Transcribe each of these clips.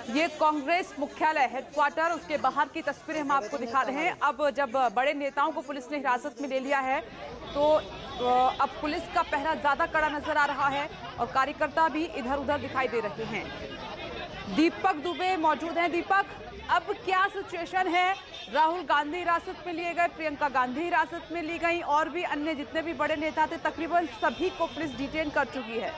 ये कांग्रेस मुख्यालय हेडक्वार्टर, उसके बाहर की तस्वीरें हम आपको दिखा रहे हैं। अब जब बड़े नेताओं को पुलिस ने हिरासत में ले लिया है तो अब पुलिस का पहरा ज्यादा कड़ा नजर आ रहा है और कार्यकर्ता भी इधर उधर दिखाई दे रहे हैं। दीपक दुबे मौजूद हैं। दीपक, अब क्या सिचुएशन है? राहुल गांधी हिरासत में लिए गए, प्रियंका गांधी हिरासत में ली गई और भी अन्य जितने भी बड़े नेता थे तकरीबन सभी को पुलिस डिटेन कर चुकी है।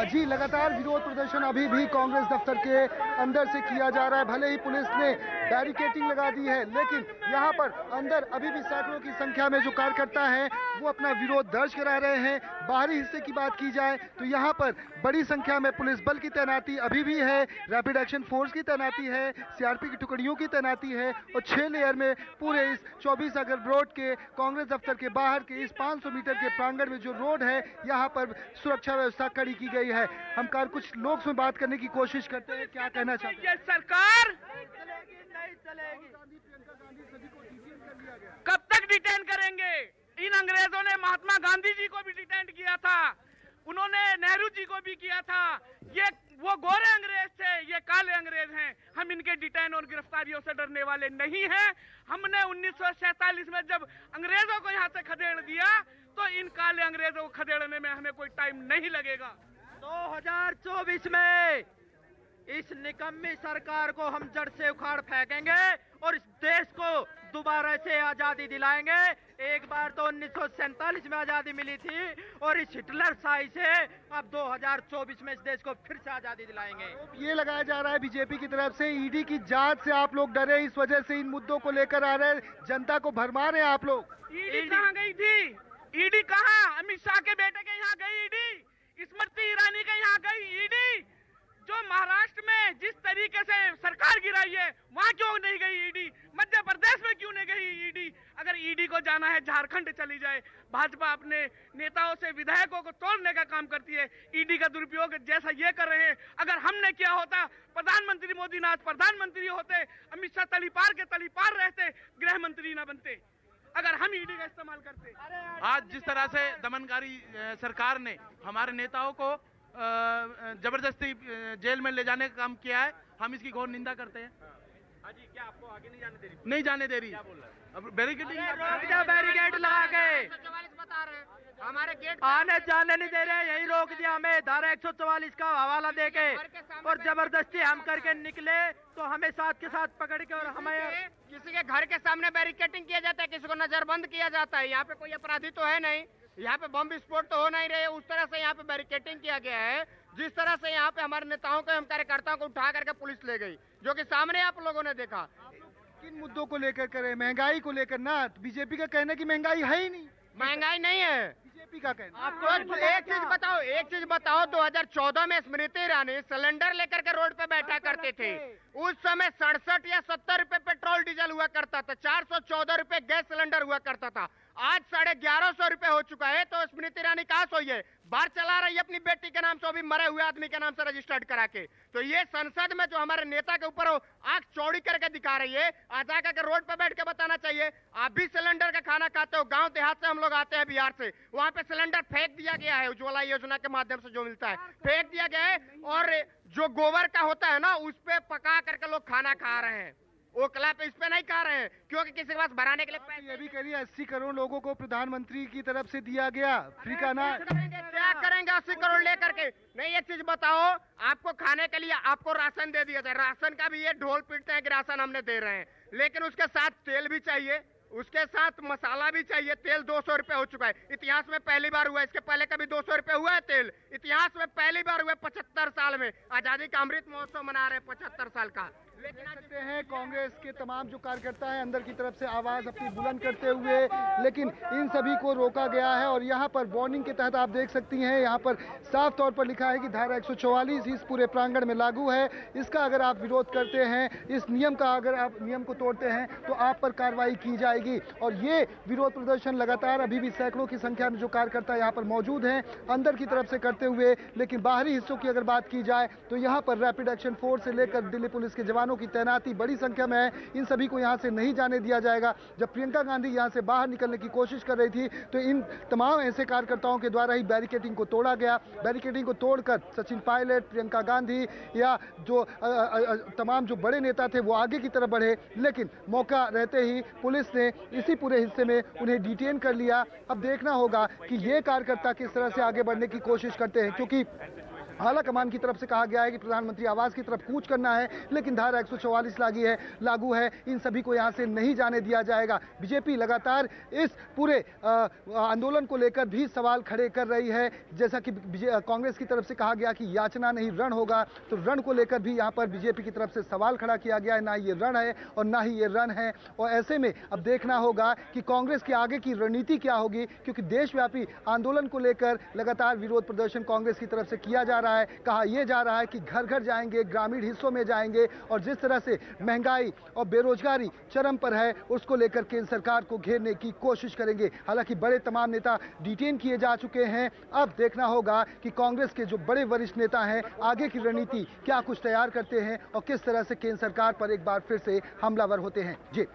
जी, लगातार विरोध प्रदर्शन अभी भी कांग्रेस दफ्तर के अंदर से किया जा रहा है। भले ही पुलिस ने बैरिकेडिंग लगा दी है, लेकिन यहाँ पर अंदर अभी भी सैकड़ों की संख्या में जो कार्यकर्ता हैं वो अपना विरोध दर्ज करा रहे हैं। बाहरी हिस्से की बात की जाए तो यहाँ पर बड़ी संख्या में पुलिस बल की तैनाती अभी भी है, रैपिड एक्शन फोर्स की तैनाती है, सीआरपी की टुकड़ियों की तैनाती है और 6 लेयर में पूरे इस 24 अगस्त रोड के कांग्रेस दफ्तर के बाहर के इस 500 मीटर के प्रांगण में जो रोड है यहाँ पर सुरक्षा व्यवस्था कड़ी की गई है। हम कुछ लोग से बात करने की कोशिश करते हैं, क्या कहना चाहते हैं? ये सरकार नहीं चलेगी। कब तक डिटेन करेंगे? इन अंग्रेजों ने महात्मा गांधी जी को भी डिटेन किया था, उन्होंने नेहरू जी को भी किया था। ये वो गोरे अंग्रेज थे, ये काले अंग्रेज हैं। हम इनके डिटेन और गिरफ्तारियों से डरने वाले नहीं हैं। हमने 1947 में जब अंग्रेजों को यहाँ से खदेड़ दिया तो इन काले अंग्रेजों को खदेड़ने में हमें कोई टाइम नहीं लगेगा। 2024 में इस निकम्मी सरकार को हम जड़ से उखाड़ फेंकेंगे और इस देश को दोबारा से आजादी दिलाएंगे। एक बार तो 1947 में आजादी मिली थी और इस हिटलर शाही से अब 2024 में इस देश को फिर से आजादी दिलाएंगे। ये लगाया जा रहा है बीजेपी की तरफ से ईडी की जांच से आप लोग डरे, इस वजह से इन मुद्दों को लेकर आ रहे हैं, जनता को भरमा रहे हैं आप लोग। ईडी कहाँ गई थी? ईडी कहाँ? अमित शाह के बेटे के यहाँ गई ईडी, स्मृति ईरानी के यहाँ गई ईडी। जो महाराष्ट्र में जिस तरीके से सरकार गिराई है वहां क्यों नहीं गई ईडी? मध्य प्रदेश में क्यों नहीं गई ईडी? अगर ईडी को जाना है झारखंड चली जाए। भाजपा अपने नेताओं से विधायकों को तोड़ने का काम करती है। ईडी का दुरुपयोग जैसा ये कर रहे हैं, अगर हमने किया होता, प्रधानमंत्री मोदी ना आज प्रधानमंत्री होते, अमित शाह तलीपार के तलीपार रहते, गृह मंत्री ना बनते, अगर हम ईडी का इस्तेमाल करते। आज जिस तरह से दमनकारी सरकार ने हमारे नेताओं को जबरदस्ती जेल में ले जाने का काम किया है, हम इसकी घोर निंदा करते हैं। हाजी, क्या आपको आगे नहीं जाने दे रही? नहीं जाने दे रही। अब बैरिकेडिंग बैरिकेड लगा के बता रहे हमारे गेट आने जाने नहीं दे रहे, यही रोक दिया हमें धारा 144 का हवाला देके और जबरदस्ती हम करके निकले तो हमें साथ के साथ पकड़ के और हमें किसी के घर के सामने बैरिकेडिंग किया जाता है, किसी को नजरबंद किया जाता है। यहाँ पे कोई अपराधी तो है नहीं, यहाँ पे बम विस्फोट तो हो नहीं रहे। उस तरह से यहाँ पे बैरिकेडिंग किया गया है जिस तरह से यहाँ पे हमारे नेताओं को, हम कार्यकर्ताओं को उठा करके पुलिस ले गई, जो कि सामने आप लोगों ने देखा। किन मुद्दों को लेकर करें? महंगाई को लेकर ना? बीजेपी का कहना है कि महंगाई है ही नहीं। महंगाई नहीं है, बीजेपी का कहना। आपको एक चीज बताओ 2014 में स्मृति ईरानी सिलेंडर लेकर के रोड पे बैठा करते थे। उस समय 67 या 70 रुपए पेट्रोल डीजल हुआ करता था, 414 रुपए गैस सिलेंडर हुआ करता था। आज 1150 रुपए हो चुका है। तो स्मृति ईरानी कहाँ सोई है? बार चला रही है अपनी बेटी के नाम से, अभी मरे हुए आदमी के नाम से रजिस्टर्ड करा के। तो ये संसद में जो हमारे नेता के ऊपर आंख चौड़ी करके दिखा रही है, आज आकर रोड पे बैठ के बताना चाहिए। आप भी सिलेंडर का खाना खाते हो, गांव देहात से हम लोग आते हैं बिहार से, वहां पे सिलेंडर फेंक दिया गया है, उज्ज्वला योजना के माध्यम से जो मिलता है फेंक दिया गया है। और जो गोबर का होता है ना, उस पे पका करके लोग खाना खा रहे हैं, ओकला पे इस पे नहीं खा रहे हैं, क्योंकि किसी के पास भराने के लिए पैसे। ये भी करिए 80 करोड़ लोगों को प्रधानमंत्री की तरफ से दिया गया फ्री का अनाज। क्या करेंगे 80 करोड़ लेकर के? नहीं, एक चीज बताओ, आपको खाने के लिए आपको राशन दे दिया जाए, राशन का भी ये ढोल पीटते हैं कि राशन हमने दे रहे हैं, लेकिन उसके साथ तेल भी चाहिए, उसके साथ मसाला भी चाहिए। तेल 200 रुपए हो चुका है, इतिहास में पहली बार हुआ है। इसके पहले कभी 200 रुपए हुआ है तेल? इतिहास में पहली बार हुआ है। 75 साल में आजादी का अमृत महोत्सव मना रहे हैं, 75 साल का। लेकिन सकते हैं कांग्रेस के तमाम जो कार्यकर्ता हैं अंदर की तरफ से आवाज अपनी बुलंद करते हुए, लेकिन इन सभी को रोका गया है। और यहाँ पर वार्निंग के तहत आप देख सकती हैं, यहाँ पर साफ तौर पर लिखा है कि धारा 144 इस पूरे प्रांगण में लागू है। इसका अगर आप विरोध करते हैं, इस नियम का अगर आप नियम को तोड़ते हैं तो आप पर कार्रवाई की जाएगी। और ये विरोध प्रदर्शन लगातार अभी भी सैकड़ों की संख्या में जो कार्यकर्ता यहाँ पर मौजूद हैं अंदर की तरफ से करते हुए, लेकिन बाहरी हिस्सों की अगर बात की जाए तो यहाँ पर रैपिड एक्शन फोर्स से लेकर दिल्ली पुलिस के जवान जवानों की तैनाती बड़ी संख्या में है, इन सभी को यहाँ से नहीं जाने दिया जाएगा। जब प्रियंका गांधी यहाँ से बाहर निकलने की कोशिश कर रही थी तो इन तमाम ऐसे कार्यकर्ताओं के द्वारा ही बैरिकेडिंग को तोड़ा गया। बैरिकेडिंग को तोड़कर सचिन पायलट, प्रियंका गांधी या जो तमाम जो बड़े नेता थे वो आगे की तरफ बढ़े, लेकिन मौका रहते ही पुलिस ने इसी पूरे हिस्से में उन्हें डिटेन कर लिया। अब देखना होगा कि ये कार्यकर्ता किस तरह से आगे बढ़ने की कोशिश करते हैं, क्योंकि आला कमान की तरफ से कहा गया है कि प्रधानमंत्री आवास की तरफ कूच करना है, लेकिन धारा 144 लागू है, इन सभी को यहां से नहीं जाने दिया जाएगा। बीजेपी लगातार इस पूरे आंदोलन को लेकर भी सवाल खड़े कर रही है। जैसा कि कांग्रेस की तरफ से कहा गया कि याचना नहीं रण होगा, तो रण को लेकर भी यहां पर बीजेपी की तरफ से सवाल खड़ा किया गया है। ना ये रण है और ना ही ये रन है, और ऐसे में अब देखना होगा कि कांग्रेस की आगे की रणनीति क्या होगी, क्योंकि देशव्यापी आंदोलन को लेकर लगातार विरोध प्रदर्शन कांग्रेस की तरफ से किया जा रहा है। कहा यह जा रहा है कि घर घर जाएंगे, ग्रामीण हिस्सों में जाएंगे, और जिस तरह से महंगाई और बेरोजगारी चरम पर है उसको लेकर केंद्र सरकार को घेरने की कोशिश करेंगे। हालांकि बड़े तमाम नेता डिटेन किए जा चुके हैं। अब देखना होगा कि कांग्रेस के जो बड़े वरिष्ठ नेता हैं आगे की रणनीति क्या कुछ तैयार करते हैं और किस तरह से केंद्र सरकार पर एक बार फिर से हमलावर होते हैं। जी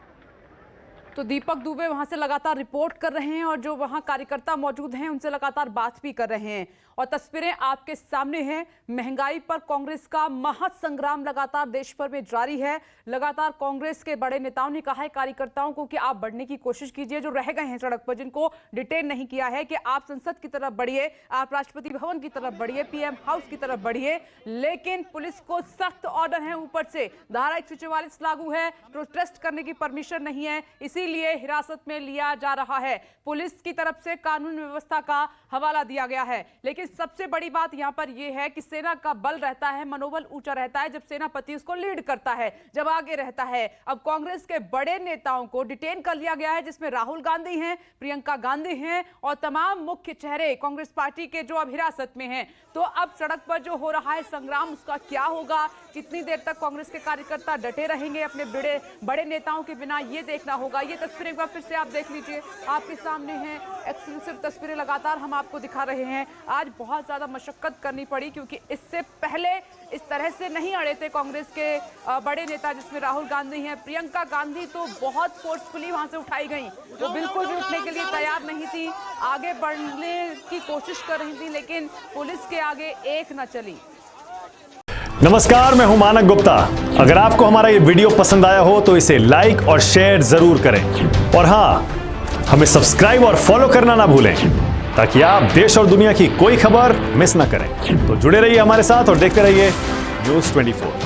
तो दीपक दुबे वहां से लगातार रिपोर्ट कर रहे हैं और जो वहां कार्यकर्ता मौजूद हैं उनसे लगातार बात भी कर रहे हैं, और तस्वीरें आपके सामने हैं। महंगाई पर कांग्रेस का महासंग्राम लगातार देश भर में जारी है। लगातार कांग्रेस के बड़े नेताओं ने कहा है कार्यकर्ताओं को कि आप बढ़ने की कोशिश कीजिए, जो रह गए हैं सड़क पर, जिनको डिटेन नहीं किया है, कि आप संसद की तरफ बढ़िए, आप राष्ट्रपति भवन की तरफ बढ़िए, पीएम हाउस की तरफ बढ़िए। लेकिन पुलिस को सख्त ऑर्डर है ऊपर से, धारा 144 लागू है, प्रोटेस्ट करने की परमिशन नहीं है, इसीलिए हिरासत में लिया जा रहा है। पुलिस की तरफ से कानून व्यवस्था का हवाला दिया गया है। लेकिन सबसे बड़ी बात यहां पर यह है कि सेना का बल रहता है, मनोबल ऊंचा रहता है जब सेनापति उसको लीड करता है, जब आगे रहता है। अब कांग्रेस के बड़े नेताओं को डिटेन कर लिया गया है, जिसमें राहुल गांधी हैं, प्रियंका गांधी हैं और तमाम मुख्य चेहरे कांग्रेस पार्टी के जो अब हिरासत में हैं। तो अब सड़क पर जो हो रहा है संग्राम, उसका क्या होगा, कितनी देर तक कांग्रेस के कार्यकर्ता डटे रहेंगे अपने बड़े नेताओं के बिना, ये देखना होगा। ये तस्वीरें एक बार फिर से आप देख लीजिए, आपके सामने हैं एक्सक्लूसिव तस्वीरें लगातार हम आपको दिखा रहे हैं। आज बहुत ज्यादा मशक्कत करनी पड़ी, क्योंकि इससे पहले इस तरह से नहीं अड़े थे कांग्रेस के बड़े नेता, जिसमें राहुल गांधी हैं। प्रियंका गांधी तो बहुत फोर्सफुली वहां से उठाई गई, वो बिल्कुल भी उठने के लिए तैयार नहीं थी, आगे बढ़ने की कोशिश कर रही थी, लेकिन पुलिस के आगे एक न चली। नमस्कार, मैं हूं मानक गुप्ता। अगर आपको हमारा ये वीडियो पसंद आया हो तो इसे लाइक और शेयर जरूर करें, और हां, हमें सब्सक्राइब और फॉलो करना ना भूलें, ताकि आप देश और दुनिया की कोई खबर मिस ना करें। तो जुड़े रहिए हमारे साथ और देखते रहिए न्यूज़ 24।